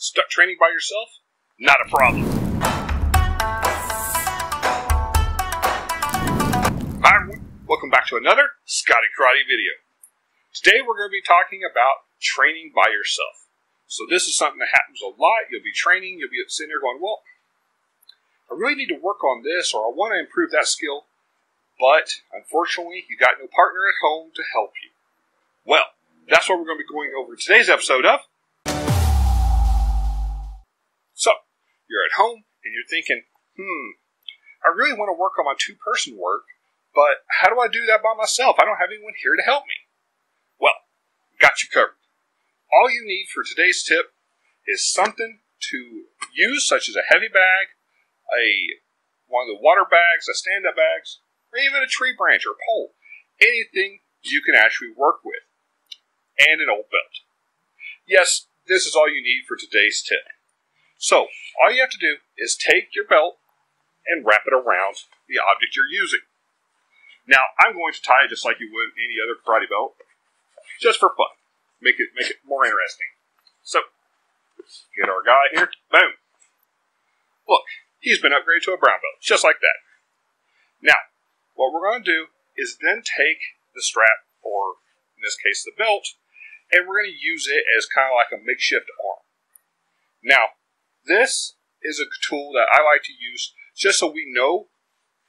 Stuck training by yourself? Not a problem. Hi everyone, welcome back to another Scotty Karate video. Today we're going to be talking about training by yourself. So this is something that happens a lot. You'll be training, you'll be sitting there going, well, I really need to work on this, or I want to improve that skill, but unfortunately you got no partner at home to help you. Well, that's what we're going to be going over today's episode of. So, you're at home and you're thinking, I really want to work on my two-person work, but how do I do that by myself? I don't have anyone here to help me. Well, got you covered. All you need for today's tip is something to use, such as a heavy bag, one of the water bags, a stand-up bags, or even a tree branch or pole. Anything you can actually work with. And an old belt. Yes, this is all you need for today's tip. So, all you have to do is take your belt and wrap it around the object you're using. Now, I'm going to tie it just like you would any other karate belt, just for fun. Make it more interesting. So, get our guy here. Boom. Look, he's been upgraded to a brown belt, just like that. Now, what we're going to do is then take the strap, or in this case the belt, and we're going to use it as kind of like a makeshift arm. Now, this is a tool that I like to use just so we know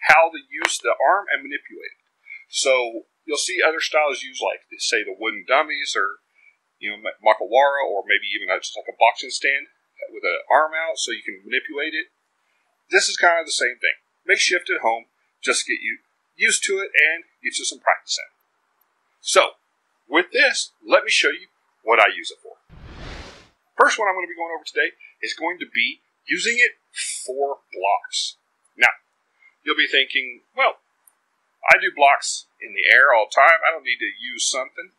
how to use the arm and manipulate it. So, you'll see other styles use like, say, the wooden dummies, or Makawara, or maybe even just like a boxing stand with an arm out so you can manipulate it. This is kind of the same thing. Makeshift at home, just get you used to it and get you some practice in. So, with this, let me show you what I use it for. First one I'm going to be going over today is going to be using it for blocks. Now, you'll be thinking, well, I do blocks in the air all the time. I don't need to use something.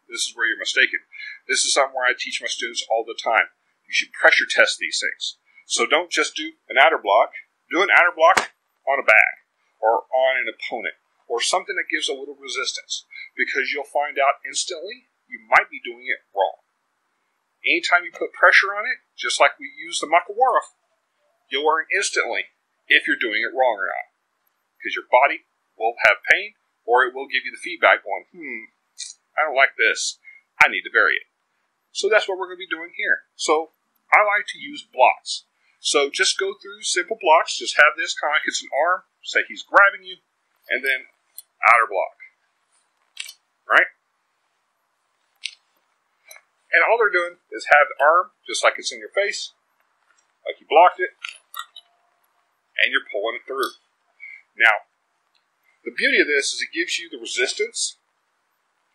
This is where you're mistaken. This is something where I teach my students all the time. You should pressure test these things. So don't just do an outer block. Do an outer block on a bag or on an opponent or something that gives a little resistance, because you'll find out instantly you might be doing it wrong. Anytime you put pressure on it, just like we use the Makawara, you'll learn instantly if you're doing it wrong or not. Because your body will have pain, or it will give you the feedback going, I don't like this. I need to vary it. So that's what we're going to be doing here. So I like to use blocks. So just go through simple blocks. Just have this kind of like it's an arm. Say he's grabbing you. And then outer block. Right? And all they're doing is have the arm just like it's in your face. Like you blocked it. And you're pulling it through. Now, the beauty of this is it gives you the resistance.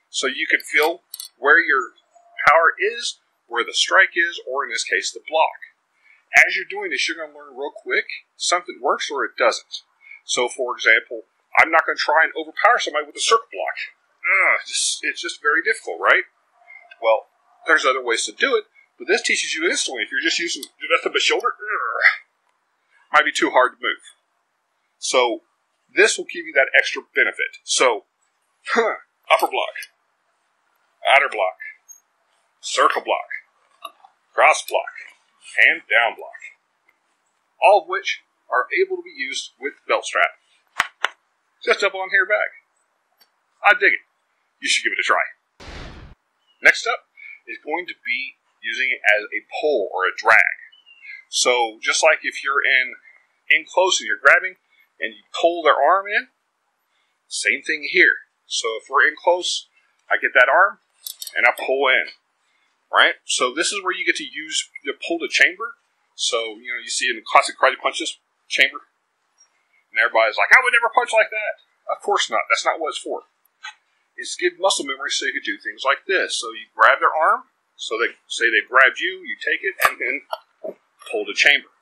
So you can feel where your power is, where the strike is, or in this case, the block. As you're doing this, you're going to learn real quick. Something works or it doesn't. So, for example, I'm not going to try and overpower somebody with a circle block. It's just very difficult, right? Well, there's other ways to do it, but this teaches you instantly. If you're just using nothing but shoulder, might be too hard to move. So, this will give you that extra benefit. So, upper block, outer block, circle block, cross block, and down block. All of which are able to be used with the belt strap. Just up on here bag. I dig it. You should give it a try. Next up is going to be using it as a pull or a drag. So just like if you're in close and you're grabbing and you pull their arm in, same thing here. So if we're in close, I get that arm and I pull in. Right? So this is where you get to use the pull to chamber. So, you see in the classic karate punches, chamber. And everybody's like, I would never punch like that. Of course not. That's not what it's for. It's to give muscle memory so you can do things like this. So you grab their arm. So they say they grabbed you. You take it and then pull to chamber.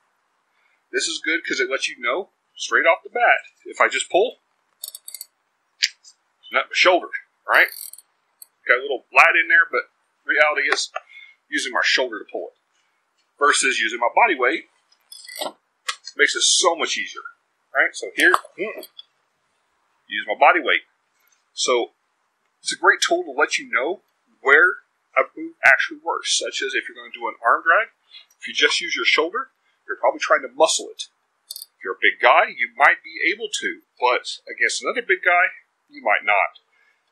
This is good because it lets you know straight off the bat. If I just pull, it's not my shoulder. Right? Got a little lat in there, but reality is using my shoulder to pull it versus using my body weight makes it so much easier. Right? So here, use my body weight. So it's a great tool to let you know where a move actually works, such as if you're going to do an arm drag, if you just use your shoulder, you're probably trying to muscle it. If you're a big guy, you might be able to, but against another big guy, you might not.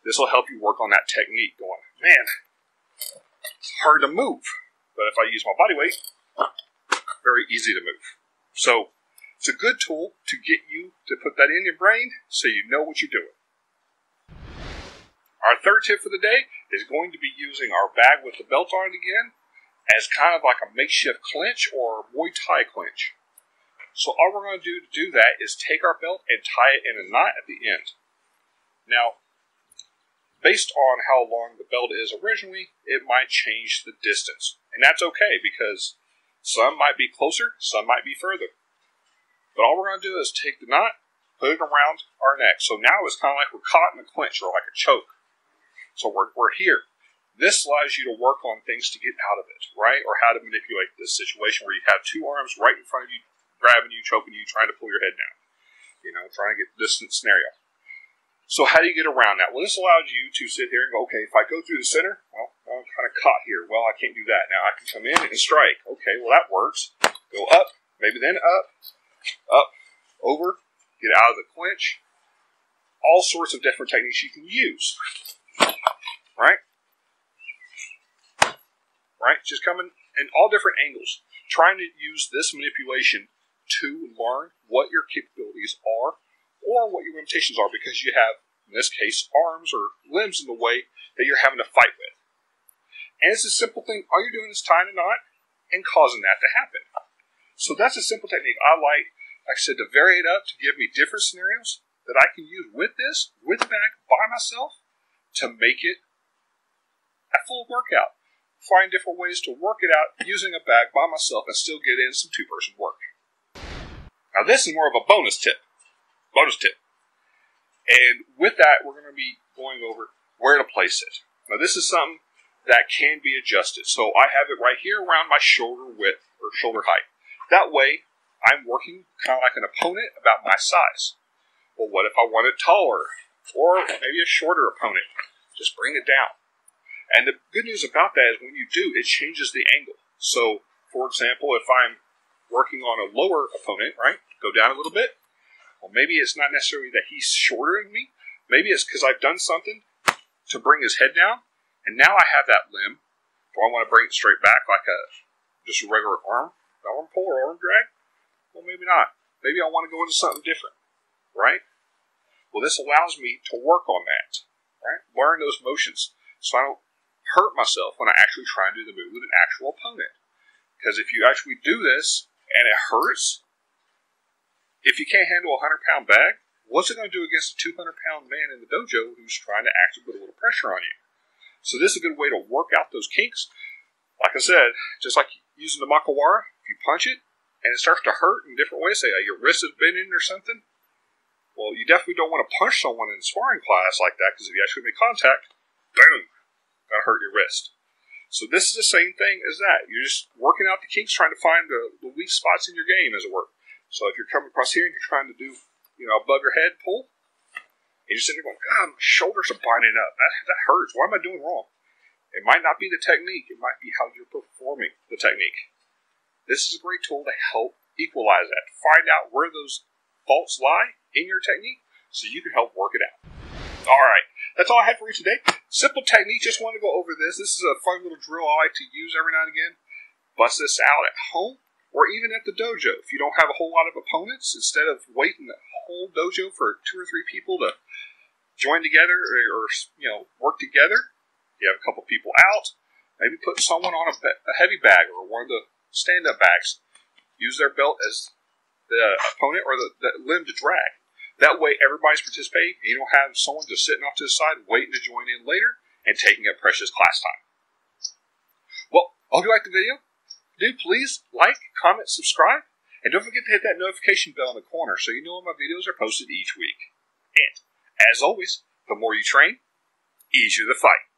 This will help you work on that technique going, man, it's hard to move, but if I use my body weight, very easy to move. So it's a good tool to get you to put that in your brain so you know what you're doing. Our third tip for the day is going to be using our bag with the belt on it again as kind of like a makeshift clinch or Muay Thai clinch. So all we're going to do that is take our belt and tie it in a knot at the end. Now, based on how long the belt is originally, it might change the distance. And that's okay because some might be closer, some might be further. But all we're going to do is take the knot, put it around our neck. So now it's kind of like we're caught in a clinch or like a choke. So we're here. This allows you to work on things to get out of it, right? Or how to manipulate this situation where you have two arms right in front of you, grabbing you, choking you, trying to pull your head down. Trying to get this scenario. So how do you get around that? Well, this allows you to sit here and go, okay, if I go through the center, well, I'm kind of caught here. Well, I can't do that. Now I can come in and strike. Okay, well, that works. Go up, maybe then up, over, get out of the clinch. All sorts of different techniques you can use. Right? Just coming in all different angles. Trying to use this manipulation to learn what your capabilities are or what your limitations are because you have, in this case, arms or limbs in the way that you're having to fight with. And it's a simple thing. All you're doing is tying a knot and causing that to happen. So that's a simple technique. I like I said, to vary it up to give me different scenarios that I can use with this, with the bag, by myself, to make it a full workout. Find different ways to work it out using a bag by myself and still get in some two-person work. Now this is more of a bonus tip. And with that, we're going to be going over where to place it. Now this is something that can be adjusted. So I have it right here around my shoulder width or shoulder height. That way, I'm working kind of like an opponent about my size. Well, what if I want it taller or maybe a shorter opponent? Just bring it down. And the good news about that is when you do, it changes the angle. So, for example, if I'm working on a lower opponent, right, go down a little bit. Well, maybe it's not necessarily that he's shorter than me. Maybe it's because I've done something to bring his head down, and now I have that limb. Do I want to bring it straight back like just a regular arm pull or arm drag? Well, maybe not. Maybe I want to go into something different, right? Well, this allows me to work on that, right? Learn those motions so I don't hurt myself when I actually try and do the move with an actual opponent. Because if you actually do this and it hurts, if you can't handle a 100-pound bag, what's it going to do against a 200-pound man in the dojo who's trying to actually put a little pressure on you? So this is a good way to work out those kinks. Like I said, just like using the makawara, if you punch it and it starts to hurt in different ways, say your wrist is bending or something, well, you definitely don't want to punch someone in a sparring class like that, because if you actually make contact, boom, going to hurt your wrist. So this is the same thing as that. You're just working out the kinks, trying to find the weak spots in your game, as it were. So if you're coming across here and you're trying to do, above your head pull, and you're sitting there going, God, my shoulders are binding up. That hurts. What am I doing wrong? It might not be the technique. It might be how you're performing the technique. This is a great tool to help equalize that. Find out where those faults lie in your technique so you can help work it out. All right. That's all I had for you today. Simple technique. Just want to go over this. This is a fun little drill I like to use every now and again. Bust this out at home or even at the dojo. If you don't have a whole lot of opponents, instead of waiting the whole dojo for 2 or 3 people to join together or work together, you have a couple people out, maybe put someone on a heavy bag or one of the stand-up bags. Use their belt as the opponent or the limb to drag. That way everybody's participating and you don't have someone just sitting off to the side waiting to join in later and taking up precious class time. Well, I hope you liked the video. Do please like, comment, subscribe, and don't forget to hit that notification bell in the corner so you know when my videos are posted each week. And, as always, the more you train, easier the fight.